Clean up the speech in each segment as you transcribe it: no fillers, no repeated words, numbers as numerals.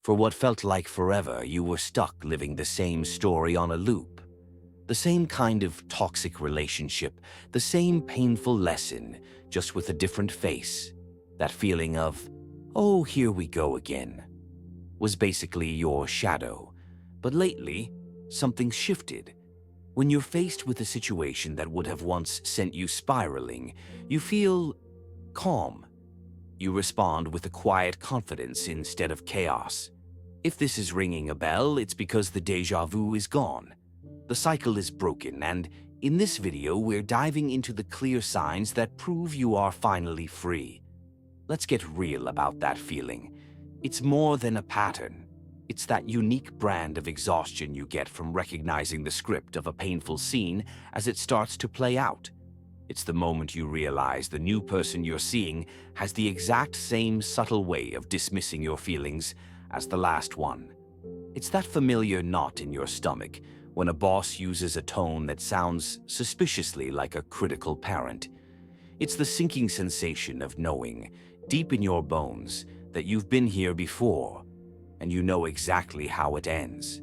For what felt like forever, you were stuck living the same story on a loop. The same kind of toxic relationship, the same painful lesson, just with a different face. That feeling of, oh, here we go again, was basically your shadow. But lately, something shifted. When you're faced with a situation that would have once sent you spiraling, you feel calm. You respond with a quiet confidence instead of chaos. If this is ringing a bell, it's because the déjà vu is gone. The cycle is broken, and in this video, we're diving into the clear signs that prove you are finally free. Let's get real about that feeling. It's more than a pattern. It's that unique brand of exhaustion you get from recognizing the script of a painful scene as it starts to play out. It's the moment you realize the new person you're seeing has the exact same subtle way of dismissing your feelings as the last one. It's that familiar knot in your stomach when a boss uses a tone that sounds suspiciously like a critical parent. It's the sinking sensation of knowing, deep in your bones, that you've been here before, and you know exactly how it ends.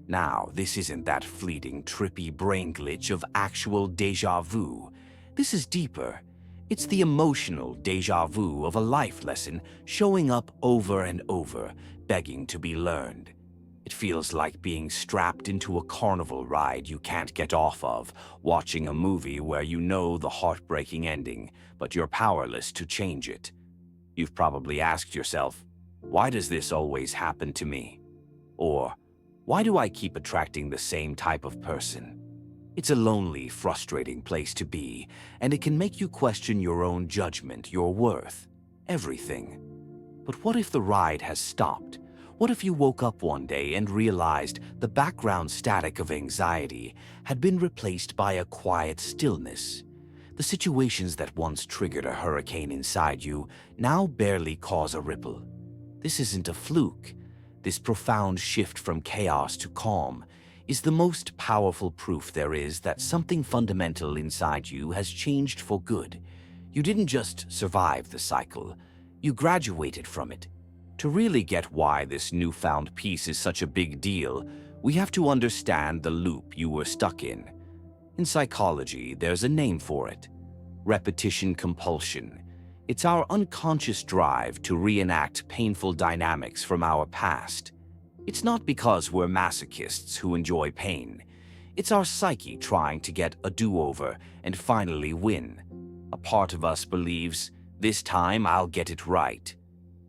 Now, this isn't that fleeting, trippy brain glitch of actual déjà vu. This is deeper. It's the emotional déjà vu of a life lesson showing up over and over, begging to be learned. It feels like being strapped into a carnival ride you can't get off of, watching a movie where you know the heartbreaking ending, but you're powerless to change it. You've probably asked yourself, why does this always happen to me? Or, why do I keep attracting the same type of person? It's a lonely, frustrating place to be, and it can make you question your own judgment, your worth, everything. But what if the ride has stopped? What if you woke up one day and realized the background static of anxiety had been replaced by a quiet stillness? The situations that once triggered a hurricane inside you now barely cause a ripple. This isn't a fluke. This profound shift from chaos to calm is the most powerful proof there is that something fundamental inside you has changed for good. You didn't just survive the cycle, you graduated from it. To really get why this newfound peace is such a big deal, we have to understand the loop you were stuck in. In psychology, there's a name for it: repetition compulsion. It's our unconscious drive to reenact painful dynamics from our past. It's not because we're masochists who enjoy pain. It's our psyche trying to get a do-over and finally win. A part of us believes, this time I'll get it right.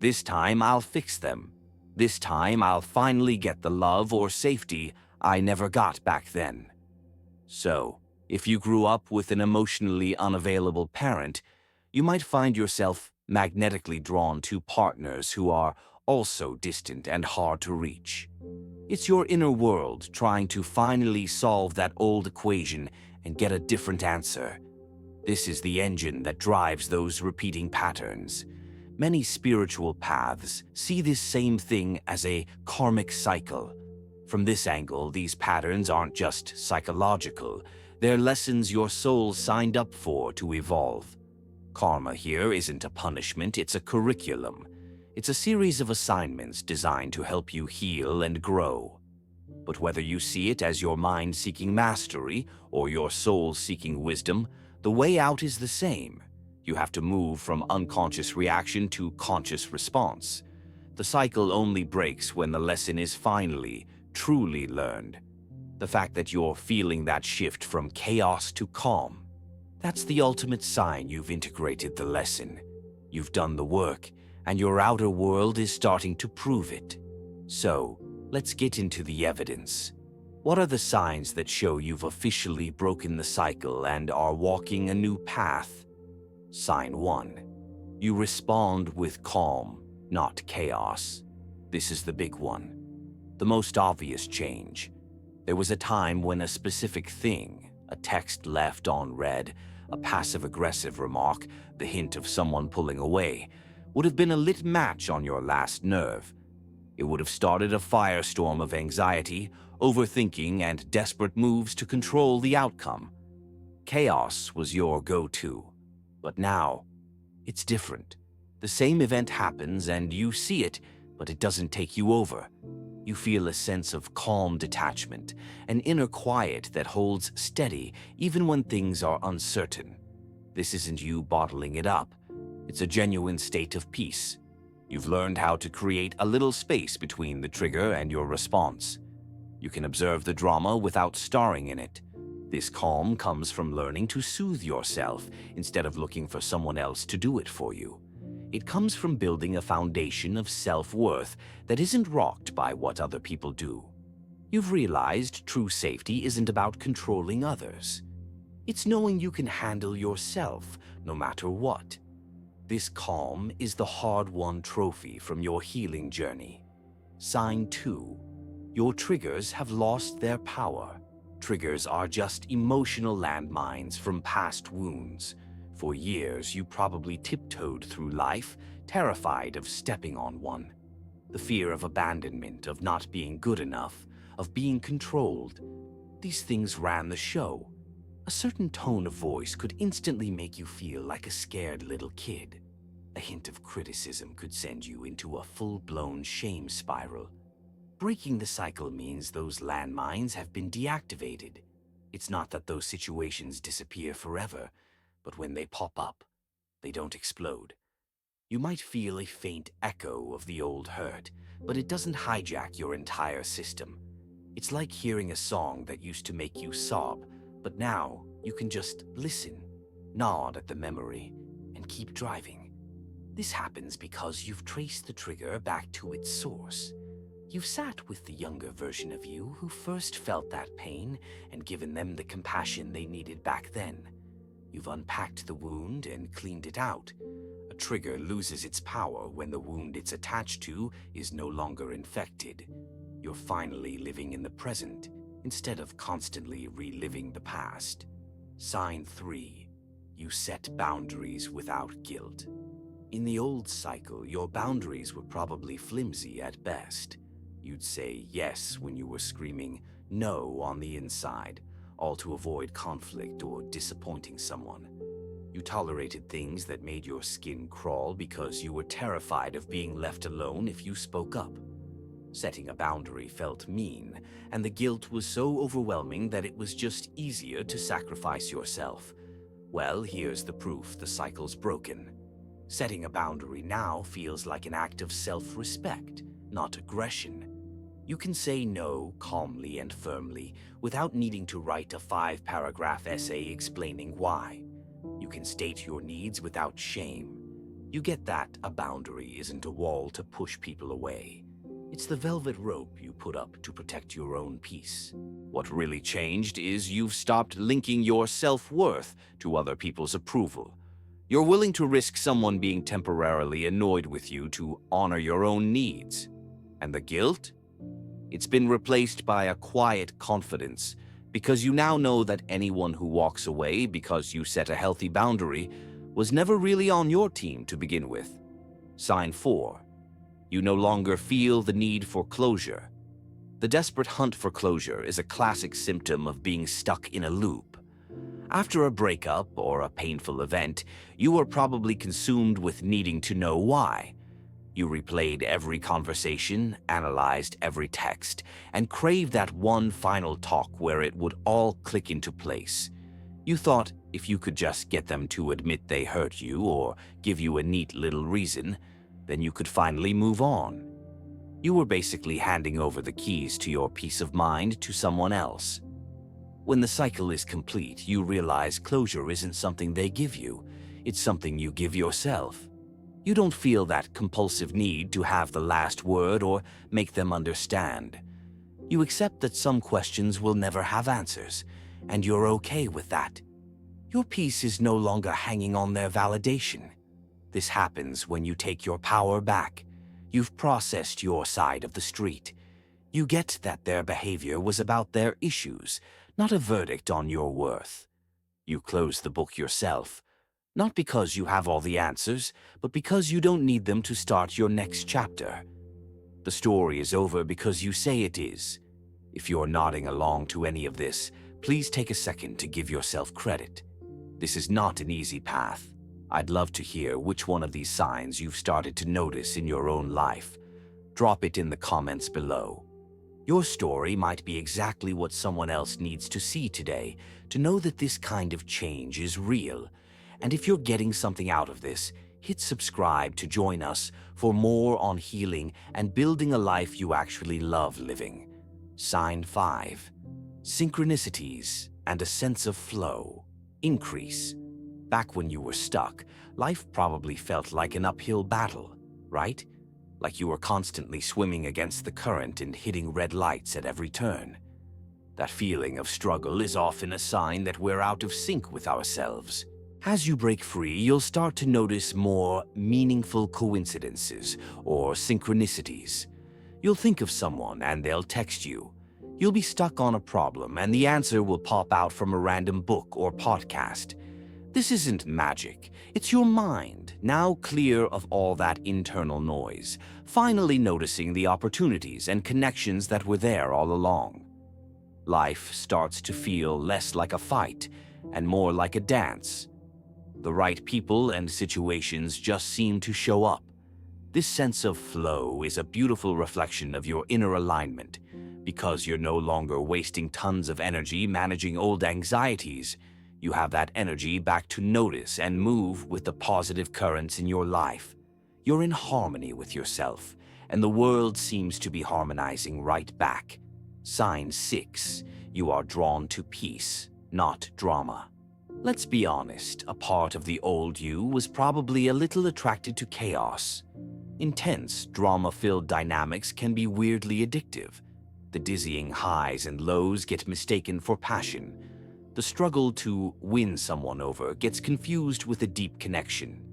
This time I'll fix them. This time I'll finally get the love or safety I never got back then. So, if you grew up with an emotionally unavailable parent, you might find yourself magnetically drawn to partners who are also distant and hard to reach. It's your inner world trying to finally solve that old equation and get a different answer. This is the engine that drives those repeating patterns. Many spiritual paths see this same thing as a karmic cycle. From this angle, these patterns aren't just psychological. They're lessons your soul signed up for to evolve. Karma here isn't a punishment, it's a curriculum. It's a series of assignments designed to help you heal and grow. But whether you see it as your mind seeking mastery or your soul seeking wisdom, the way out is the same. You have to move from unconscious reaction to conscious response. The cycle only breaks when the lesson is finally, truly learned. The fact that you're feeling that shift from chaos to calm, that's the ultimate sign you've integrated the lesson. You've done the work, and your outer world is starting to prove it. So, let's get into the evidence. What are the signs that show you've officially broken the cycle and are walking a new path? Sign 1. You respond with calm, not chaos. This is the big one. The most obvious change. There was a time when a specific thing, a text left unread, a passive-aggressive remark, the hint of someone pulling away, would have been a lit match on your last nerve. It would have started a firestorm of anxiety, overthinking, and desperate moves to control the outcome. Chaos was your go-to. But now, it's different. The same event happens and you see it, but it doesn't take you over. You feel a sense of calm detachment, an inner quiet that holds steady even when things are uncertain. This isn't you bottling it up. It's a genuine state of peace. You've learned how to create a little space between the trigger and your response. You can observe the drama without starring in it. This calm comes from learning to soothe yourself instead of looking for someone else to do it for you. It comes from building a foundation of self-worth that isn't rocked by what other people do. You've realized true safety isn't about controlling others. It's knowing you can handle yourself no matter what. This calm is the hard-won trophy from your healing journey. Sign 2. Your triggers have lost their power. Triggers are just emotional landmines from past wounds. For years, you probably tiptoed through life, terrified of stepping on one. The fear of abandonment, of not being good enough, of being controlled. These things ran the show. A certain tone of voice could instantly make you feel like a scared little kid. A hint of criticism could send you into a full-blown shame spiral. Breaking the cycle means those landmines have been deactivated. It's not that those situations disappear forever, but when they pop up, they don't explode. You might feel a faint echo of the old hurt, but it doesn't hijack your entire system. It's like hearing a song that used to make you sob, but now you can just listen, nod at the memory, and keep driving. This happens because you've traced the trigger back to its source. You've sat with the younger version of you who first felt that pain and given them the compassion they needed back then. You've unpacked the wound and cleaned it out. A trigger loses its power when the wound it's attached to is no longer infected. You're finally living in the present instead of constantly reliving the past. Sign 3. You set boundaries without guilt. In the old cycle, your boundaries were probably flimsy at best. You'd say yes when you were screaming no on the inside, all to avoid conflict or disappointing someone. You tolerated things that made your skin crawl because you were terrified of being left alone if you spoke up. Setting a boundary felt mean, and the guilt was so overwhelming that it was just easier to sacrifice yourself. Well, here's the proof the cycle's broken. Setting a boundary now feels like an act of self-respect, not aggression. You can say no calmly and firmly without needing to write a 5-paragraph essay explaining why. You can state your needs without shame. You get that a boundary isn't a wall to push people away. It's the velvet rope you put up to protect your own peace. What really changed is you've stopped linking your self-worth to other people's approval. You're willing to risk someone being temporarily annoyed with you to honor your own needs. And the guilt? It's been replaced by a quiet confidence, because you now know that anyone who walks away because you set a healthy boundary was never really on your team to begin with. Sign 4. You no longer feel the need for closure. The desperate hunt for closure is a classic symptom of being stuck in a loop. After a breakup or a painful event, you are probably consumed with needing to know why. You replayed every conversation, analyzed every text, and craved that one final talk where it would all click into place. You thought if you could just get them to admit they hurt you or give you a neat little reason, then you could finally move on. You were basically handing over the keys to your peace of mind to someone else. When the cycle is complete, you realize closure isn't something they give you, it's something you give yourself. You don't feel that compulsive need to have the last word or make them understand. You accept that some questions will never have answers, and you're okay with that. Your peace is no longer hanging on their validation. This happens when you take your power back. You've processed your side of the street. You get that their behavior was about their issues, not a verdict on your worth. You close the book yourself. Not because you have all the answers, but because you don't need them to start your next chapter. The story is over because you say it is. If you're nodding along to any of this, please take a second to give yourself credit. This is not an easy path. I'd love to hear which one of these signs you've started to notice in your own life. Drop it in the comments below. Your story might be exactly what someone else needs to see today to know that this kind of change is real. And if you're getting something out of this, hit subscribe to join us for more on healing and building a life you actually love living. Sign 5. Synchronicities and a sense of flow. Increase. Back when you were stuck, life probably felt like an uphill battle, right? Like you were constantly swimming against the current and hitting red lights at every turn. That feeling of struggle is often a sign that we're out of sync with ourselves. As you break free, you'll start to notice more meaningful coincidences or synchronicities. You'll think of someone and they'll text you. You'll be stuck on a problem and the answer will pop out from a random book or podcast. This isn't magic. It's your mind, now clear of all that internal noise, finally noticing the opportunities and connections that were there all along. Life starts to feel less like a fight and more like a dance. The right people and situations just seem to show up. This sense of flow is a beautiful reflection of your inner alignment, because you're no longer wasting tons of energy managing old anxieties. You have that energy back to notice and move with the positive currents in your life. You're in harmony with yourself, and the world seems to be harmonizing right back. Sign 6. You are drawn to peace, not drama. Let's be honest, a part of the old you was probably a little attracted to chaos. Intense, drama-filled dynamics can be weirdly addictive. The dizzying highs and lows get mistaken for passion. The struggle to win someone over gets confused with a deep connection.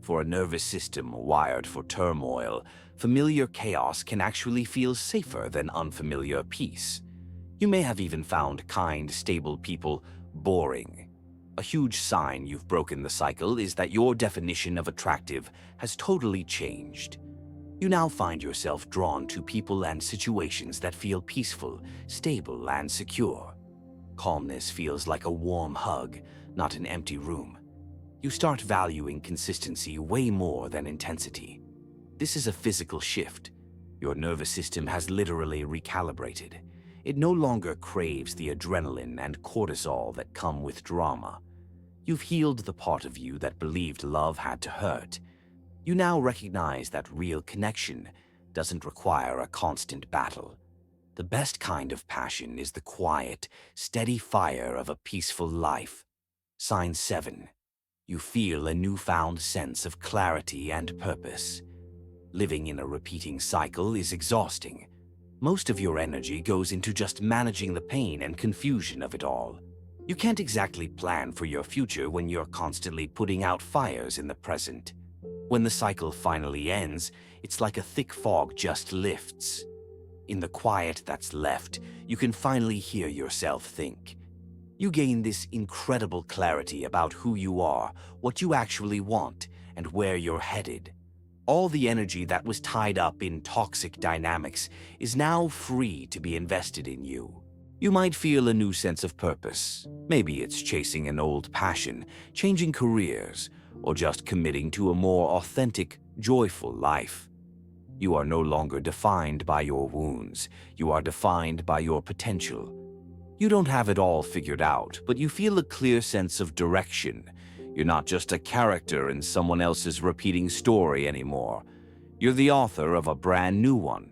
For a nervous system wired for turmoil, familiar chaos can actually feel safer than unfamiliar peace. You may have even found kind, stable people boring. A huge sign you've broken the cycle is that your definition of attractive has totally changed. You now find yourself drawn to people and situations that feel peaceful, stable, and secure. Calmness feels like a warm hug, not an empty room. You start valuing consistency way more than intensity. This is a physical shift. Your nervous system has literally recalibrated. It no longer craves the adrenaline and cortisol that come with drama. You've healed the part of you that believed love had to hurt. You now recognize that real connection doesn't require a constant battle. The best kind of passion is the quiet, steady fire of a peaceful life. Sign 7. You feel a newfound sense of clarity and purpose. Living in a repeating cycle is exhausting. Most of your energy goes into just managing the pain and confusion of it all. You can't exactly plan for your future when you're constantly putting out fires in the present. When the cycle finally ends, it's like a thick fog just lifts. In the quiet that's left, you can finally hear yourself think. You gain this incredible clarity about who you are, what you actually want, and where you're headed. All the energy that was tied up in toxic dynamics is now free to be invested in you. You might feel a new sense of purpose. Maybe it's chasing an old passion, changing careers, or just committing to a more authentic, joyful life. You are no longer defined by your wounds. You are defined by your potential. You don't have it all figured out, but you feel a clear sense of direction. You're not just a character in someone else's repeating story anymore. You're the author of a brand new one,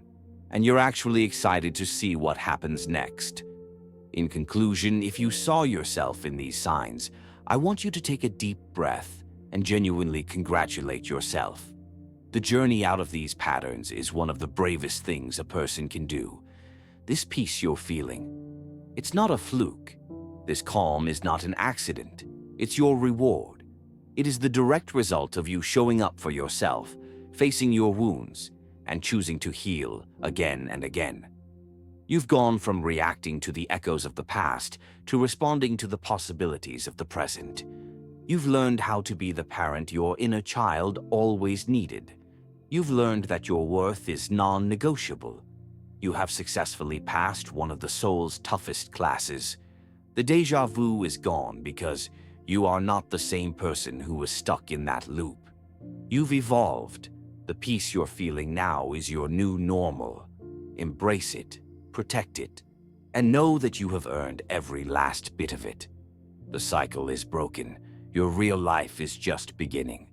and you're actually excited to see what happens next. In conclusion, if you saw yourself in these signs, I want you to take a deep breath and genuinely congratulate yourself. The journey out of these patterns is one of the bravest things a person can do. This peace you're feeling, it's not a fluke. This calm is not an accident. It's your reward. It is the direct result of you showing up for yourself, facing your wounds, and choosing to heal again and again. You've gone from reacting to the echoes of the past to responding to the possibilities of the present. You've learned how to be the parent your inner child always needed. You've learned that your worth is non-negotiable. You have successfully passed one of the soul's toughest classes. The déjà vu is gone because you are not the same person who was stuck in that loop. You've evolved. The peace you're feeling now is your new normal. Embrace it, protect it, and know that you have earned every last bit of it. The cycle is broken. Your real life is just beginning.